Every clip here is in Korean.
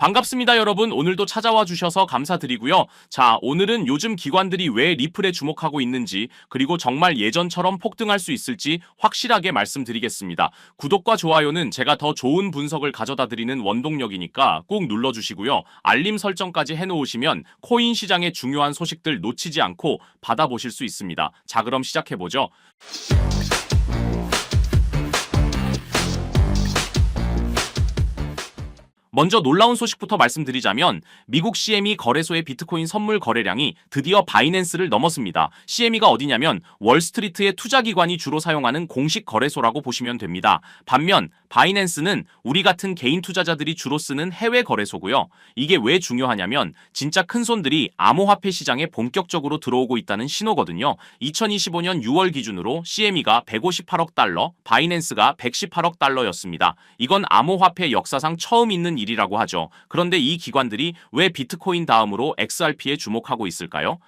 반갑습니다, 여러분. 오늘도 찾아와 주셔서 감사드리고요. 자, 오늘은 요즘 기관들이 왜 리플에 주목하고 있는지, 그리고 정말 예전처럼 폭등할 수 있을지 확실하게 말씀드리겠습니다. 구독과 좋아요는 제가 더 좋은 분석을 가져다 드리는 원동력이니까 꼭 눌러주시고요. 알림 설정까지 해놓으시면 코인 시장의 중요한 소식들 놓치지 않고 받아보실 수 있습니다. 자, 그럼 시작해보죠. 먼저 놀라운 소식부터 말씀드리자면 미국 CME 거래소의 비트코인 선물 거래량이 드디어 바이낸스를 넘었습니다. CME가 어디냐면 월스트리트의 투자기관이 주로 사용하는 공식 거래소라고 보시면 됩니다. 반면 바이낸스는 우리 같은 개인 투자자들이 주로 쓰는 해외 거래소고요. 이게 왜 중요하냐면 진짜 큰 손들이 암호화폐 시장에 본격적으로 들어오고 있다는 신호거든요. 2025년 6월 기준으로 CME가 158억 달러, 바이낸스가 118억 달러였습니다. 이건 암호화폐 역사상 처음 있는 일이라고 하죠. 그런데 이 기관들이 왜 비트코인 다음으로 XRP에 주목하고 있을까요?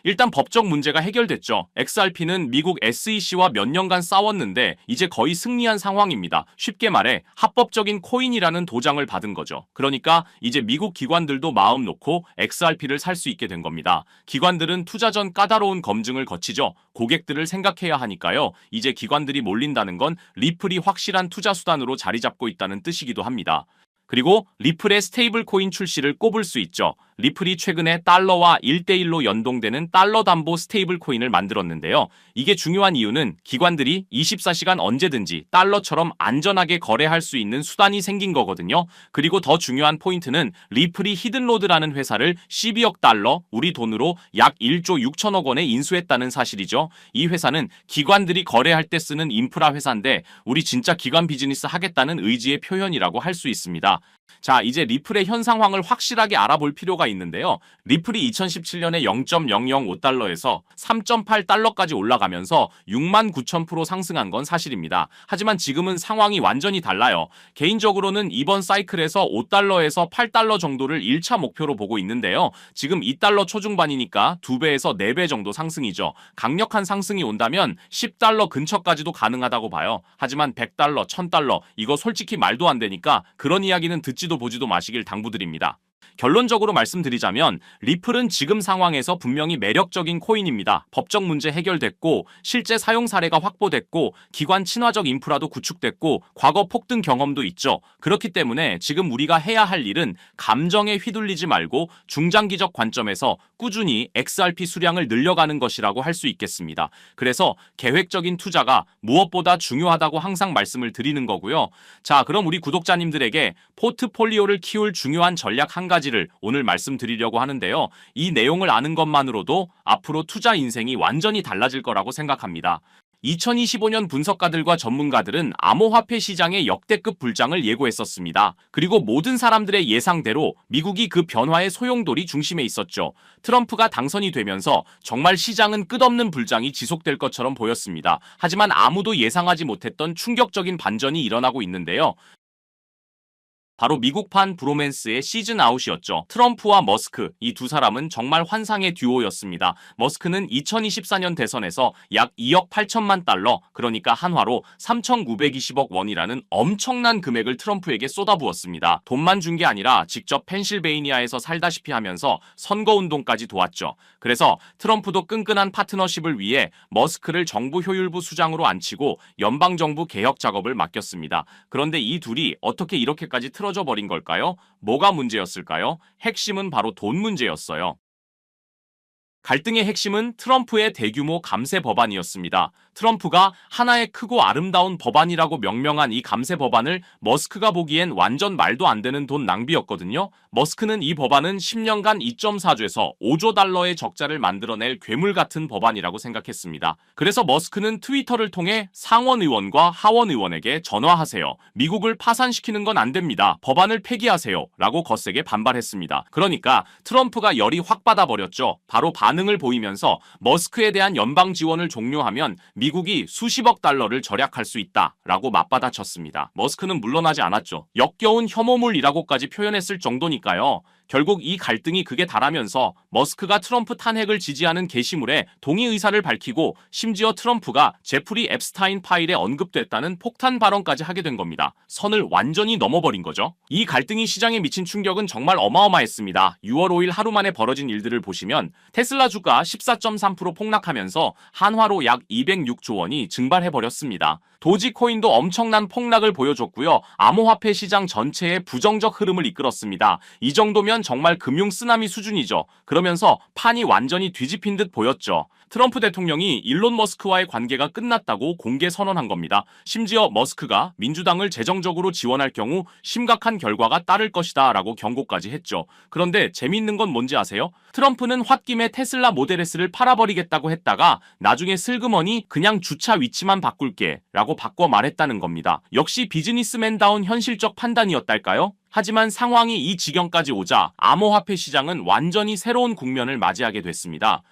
일단 법적 문제가 해결됐죠. XRP는 미국 SEC와 몇 년간 싸웠는데 이제 거의 승리한 상황입니다. 쉽게 말해 합법적인 코인이라는 도장을 받은 거죠. 그러니까 이제 미국 기관들도 마음 놓고 XRP를 살 수 있게 된 겁니다. 기관들은 투자 전 까다로운 검증을 거치죠. 고객들을 생각해야 하니까요. 이제 기관들이 몰린다는 건 리플이 확실한 투자 수단으로 자리 잡고 있다는 뜻이기도 합니다. 그리고 리플의 스테이블 코인 출시를 꼽을 수 있죠. 리플이 최근에 달러와 1대1로 연동되는 달러 담보 스테이블 코인을 만들었는데요. 이게 중요한 이유는 기관들이 24시간 언제든지 달러처럼 안전하게 거래할 수 있는 수단이 생긴 거거든요. 그리고 더 중요한 포인트는 리플이 히든로드라는 회사를 12억 달러, 우리 돈으로 약 1조 6천억 원에 인수했다는 사실이죠. 이 회사는 기관들이 거래할 때 쓰는 인프라 회사인데 우리 진짜 기관 비즈니스 하겠다는 의지의 표현이라고 할 수 있습니다. 자, 이제 리플의 현 상황을 확실하게 알아볼 필요가 있는데요. 리플이 2017년에 0.005달러에서 3.8달러까지 올라가면서 69,000% 상승한 건 사실입니다. 하지만 지금은 상황이 완전히 달라요. 개인적으로는 이번 사이클에서 5달러에서 8달러 정도를 1차 목표로 보고 있는데요. 지금 2달러 초중반이니까 2배에서 4배 정도 상승이죠. 강력한 상승이 온다면 10달러 근처까지도 가능하다고 봐요. 하지만 100달러, 1000달러 이거 솔직히 말도 안 되니까 그런 이야기는 듣지도 보지도 마시길 당부드립니다. 결론적으로 말씀드리자면 리플은 지금 상황에서 분명히 매력적인 코인입니다. 법적 문제 해결됐고 실제 사용 사례가 확보됐고 기관 친화적 인프라도 구축됐고 과거 폭등 경험도 있죠. 그렇기 때문에 지금 우리가 해야 할 일은 감정에 휘둘리지 말고 중장기적 관점에서 꾸준히 XRP 수량을 늘려가는 것이라고 할 수 있겠습니다. 그래서 계획적인 투자가 무엇보다 중요하다고 항상 말씀을 드리는 거고요. 자, 그럼 우리 구독자님들에게 포트폴리오를 키울 중요한 전략 한 가지를 오늘 말씀드리려고 하는데요. 이 내용을 아는 것만으로도 앞으로 투자 인생이 완전히 달라질 거라고 생각합니다. 2025년 분석가들과 전문가들은 암호화폐 시장의 역대급 불장을 예고했었습니다. 그리고 모든 사람들의 예상대로 미국이 그 변화의 소용돌이 중심에 있었죠. 트럼프가 당선이 되면서 정말 시장은 끝없는 불장이 지속될 것처럼 보였습니다. 하지만 아무도 예상하지 못했던 충격적인 반전이 일어나고 있는데요. 바로 미국판 브로맨스의 시즌 아웃이었죠. 트럼프와 머스크, 이 두 사람은 정말 환상의 듀오였습니다. 머스크는 2024년 대선에서 약 2억 8천만 달러, 그러니까 한화로 3,920억 원이라는 엄청난 금액을 트럼프에게 쏟아부었습니다. 돈만 준 게 아니라 직접 펜실베이니아에서 살다시피 하면서 선거운동까지 도왔죠. 그래서 트럼프도 끈끈한 파트너십을 위해 머스크를 정부 효율부 수장으로 앉히고 연방정부 개혁 작업을 맡겼습니다. 그런데 이 둘이 어떻게 이렇게까지 틀어져 버린 걸까요? 뭐가 문제였을까요? 핵심은 바로 돈 문제였어요. 갈등의 핵심은 트럼프의 대규모 감세 법안이었습니다. 트럼프가 하나의 크고 아름다운 법안이라고 명명한 이 감세 법안을 머스크가 보기엔 완전 말도 안 되는 돈 낭비였거든요. 머스크는 이 법안은 10년간 2.4조에서 5조 달러의 적자를 만들어낼 괴물 같은 법안이라고 생각했습니다. 그래서 머스크는 트위터를 통해 상원 의원과 하원 의원에게 전화하세요. 미국을 파산시키는 건 안 됩니다. 법안을 폐기하세요. 라고 거세게 반발했습니다. 그러니까 트럼프가 열이 확 받아버렸죠. 바로 반응을 보이면서 머스크에 대한 연방 지원을 종료하면 미국 미국이 수십억 달러를 절약할 수 있다라고 맞받아쳤습니다. 머스크는 물러나지 않았죠. 역겨운 혐오물이라고까지 표현했을 정도니까요. 결국 이 갈등이 극에 달하면서 머스크가 트럼프 탄핵을 지지하는 게시물에 동의 의사를 밝히고 심지어 트럼프가 제프리 앱스타인 파일에 언급됐다는 폭탄 발언까지 하게 된 겁니다. 선을 완전히 넘어버린 거죠. 이 갈등이 시장에 미친 충격은 정말 어마어마했습니다. 6월 5일 하루 만에 벌어진 일들을 보시면 테슬라 주가 14.3% 폭락하면서 한화로 약 206조 원이 증발해버렸습니다. 도지코인도 엄청난 폭락을 보여줬고요. 암호화폐 시장 전체에 부정적 흐름을 이끌었습니다. 이 정도면 정말 금융 쓰나미 수준이죠. 그러면서 판이 완전히 뒤집힌 듯 보였죠. 트럼프 대통령이 일론 머스크와의 관계가 끝났다고 공개 선언한 겁니다. 심지어 머스크가 민주당을 재정적으로 지원할 경우 심각한 결과가 따를 것이다 라고 경고까지 했죠. 그런데 재미있는 건 뭔지 아세요? 트럼프는 홧김에 테슬라 모델 S를 팔아버리겠다고 했다가 나중에 슬그머니 그냥 주차 위치만 바꿀게 라고 바꿔 말했다는 겁니다. 역시 비즈니스맨다운 현실적 판단이었달까요? 하지만 상황이 이 지경까지 오자 암호화폐 시장은 완전히 새로운 국면을 맞이하게 됐습니다.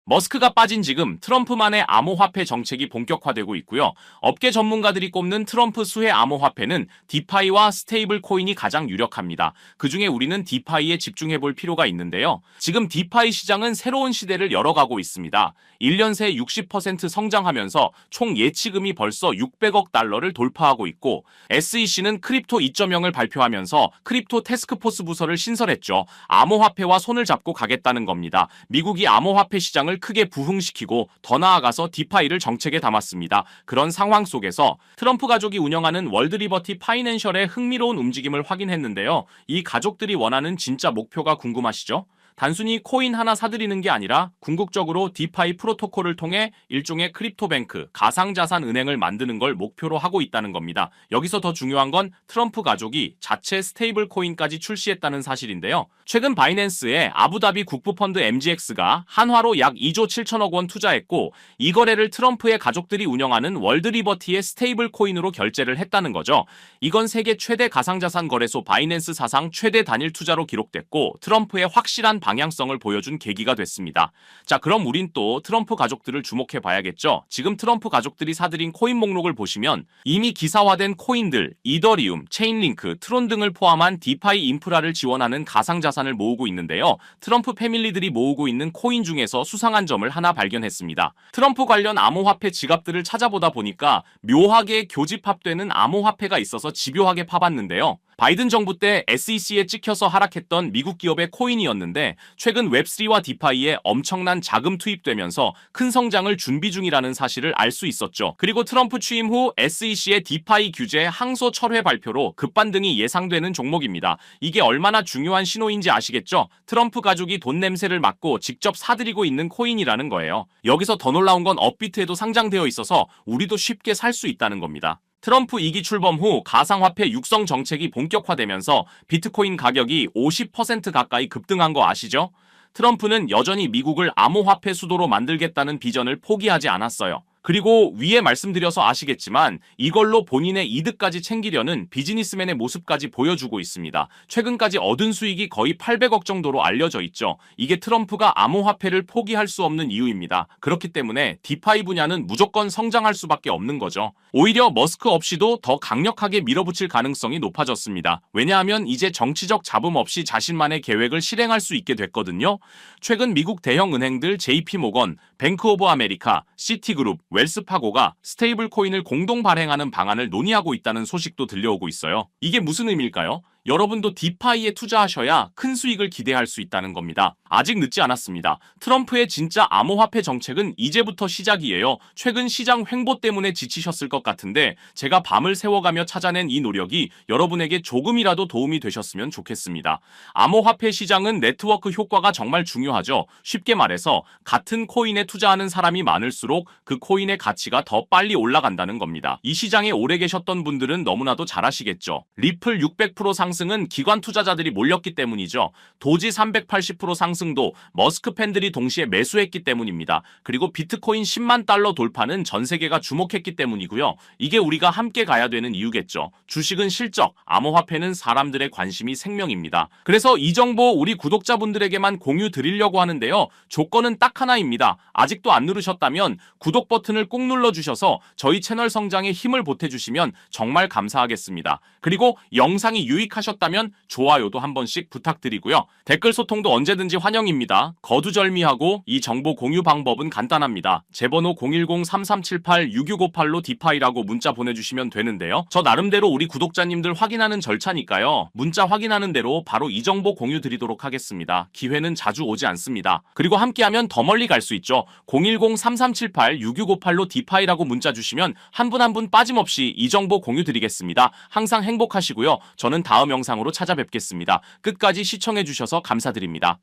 머스크가 빠진 지금 트럼프만의 암호화폐 정책이 본격화되고 있고요. 업계 전문가들이 꼽는 트럼프 수혜 암호화폐는 디파이와 스테이블 코인이 가장 유력합니다. 그중에 우리는 디파이에 집중해볼 필요가 있는데요. 지금 디파이 시장은 새로운 시대를 열어가고 있습니다. 1년 새 60% 성장하면서 총 예치금이 벌써 600억 달러를 돌파하고 있고 SEC는 크립토 2.0을 발표하면서 크립토 태스크포스 부서를 신설했죠. 암호화폐와 손을 잡고 가겠다는 겁니다. 미국이 암호화폐 시장을 크게 부흥시키고 더 나아가서 디파이를 정책에 담았습니다. 그런 상황 속에서 트럼프 가족이 운영하는 월드리버티 파이낸셜의 흥미로운 움직임을 확인했는데요. 이 가족들이 원하는 진짜 목표가 궁금하시죠? 단순히 코인 하나 사들이는 게 아니라 궁극적으로 디파이 프로토콜을 통해 일종의 크립토뱅크, 가상자산 은행을 만드는 걸 목표로 하고 있다는 겁니다. 여기서 더 중요한 건 트럼프 가족이 자체 스테이블 코인까지 출시했다는 사실인데요. 최근 바이낸스에 아부다비 국부펀드 MGX가 한화로 약 2조 7천억 원 투자했고 이 거래를 트럼프의 가족들이 운영하는 월드리버티의 스테이블 코인으로 결제를 했다는 거죠. 이건 세계 최대 가상자산 거래소 바이낸스 사상 최대 단일 투자로 기록됐고 트럼프의 확실한 방향성을 보여준 계기가 됐습니다. 자, 그럼 우린 또 트럼프 가족들을 주목해 봐야겠죠. 지금 트럼프 가족들이 사들인 코인 목록을 보시면 이미 기사화된 코인들, 이더리움, 체인링크, 트론 등을 포함한 디파이 인프라를 지원하는 가상자산을 모으고 있는데요. 트럼프 패밀리들이 모으고 있는 코인 중에서 수상한 점을 하나 발견했습니다. 트럼프 관련 암호화폐 지갑들을 찾아보다 보니까 묘하게 교집합되는 암호화폐가 있어서 집요하게 파봤는데요. 바이든 정부 때 SEC에 찍혀서 하락했던 미국 기업의 코인이었는데 최근 웹3와 디파이에 엄청난 자금 투입되면서 큰 성장을 준비 중이라는 사실을 알 수 있었죠. 그리고 트럼프 취임 후 SEC의 디파이 규제 항소 철회 발표로 급반등이 예상되는 종목입니다. 이게 얼마나 중요한 신호인지 아시겠죠? 트럼프 가족이 돈 냄새를 맡고 직접 사들이고 있는 코인이라는 거예요. 여기서 더 놀라운 건 업비트에도 상장되어 있어서 우리도 쉽게 살 수 있다는 겁니다. 트럼프 2기 출범 후 가상화폐 육성 정책이 본격화되면서 비트코인 가격이 50% 가까이 급등한 거 아시죠? 트럼프는 여전히 미국을 암호화폐 수도로 만들겠다는 비전을 포기하지 않았어요. 그리고 위에 말씀드려서 아시겠지만 이걸로 본인의 이득까지 챙기려는 비즈니스맨의 모습까지 보여주고 있습니다. 최근까지 얻은 수익이 거의 800억 정도로 알려져 있죠. 이게 트럼프가 암호화폐를 포기할 수 없는 이유입니다. 그렇기 때문에 디파이 분야는 무조건 성장할 수밖에 없는 거죠. 오히려 머스크 없이도 더 강력하게 밀어붙일 가능성이 높아졌습니다. 왜냐하면 이제 정치적 잡음 없이 자신만의 계획을 실행할 수 있게 됐거든요. 최근 미국 대형 은행들 JP모건, 뱅크 오브 아메리카, 시티그룹, 웰스파고가 스테이블 코인을 공동 발행하는 방안을 논의하고 있다는 소식도 들려오고 있어요. 이게 무슨 의미일까요? 여러분도 디파이에 투자하셔야 큰 수익을 기대할 수 있다는 겁니다. 아직 늦지 않았습니다. 트럼프의 진짜 암호화폐 정책은 이제부터 시작이에요. 최근 시장 횡보 때문에 지치셨을 것 같은데 제가 밤을 새워가며 찾아낸 이 노력이 여러분에게 조금이라도 도움이 되셨으면 좋겠습니다. 암호화폐 시장은 네트워크 효과가 정말 중요하죠. 쉽게 말해서 같은 코인에 투자하는 사람이 많을수록 그 코인의 가치가 더 빨리 올라간다는 겁니다. 이 시장에 오래 계셨던 분들은 너무나도 잘 아시겠죠. 리플 600% 상승은 기관 투자자들이 몰렸기 때문이죠. 도지 380% 상승도 머스크 팬들이 동시에 매수했기 때문입니다. 그리고 비트코인 10만 달러 돌파는 전 세계가 주목했기 때문이고요. 이게 우리가 함께 가야 되는 이유겠죠. 주식은 실적, 암호화폐는 사람들의 관심이 생명입니다. 그래서 이 정보 우리 구독자분들에게만 공유 드리려고 하는데요. 조건은 딱 하나입니다. 아직도 안 누르셨다면 구독 버튼을 꾹 눌러주셔서 저희 채널 성장에 힘을 보태주시면 정말 감사하겠습니다. 그리고 영상이 유익하셨다면 좋아요도 한 번씩 부탁드리고요. 댓글 소통도 언제든지 환영입니다. 거두절미하고 이 정보 공유 방법은 간단합니다. 제 번호 010-3378-6658로 디파이라고 문자 보내주시면 되는데요. 저 나름대로 우리 구독자님들 확인하는 절차니까요. 문자 확인하는 대로 바로 이 정보 공유 드리도록 하겠습니다. 기회는 자주 오지 않습니다. 그리고 함께하면 더 멀리 갈 수 있죠. 010-3378-6658로 디파이라고 문자 주시면 한 분 한 분 빠짐없이 이 정보 공유 드리겠습니다. 항상 행복하시고요. 저는 다음 영상으로 찾아뵙겠습니다. 끝까지 시청해주셔서 감사드립니다.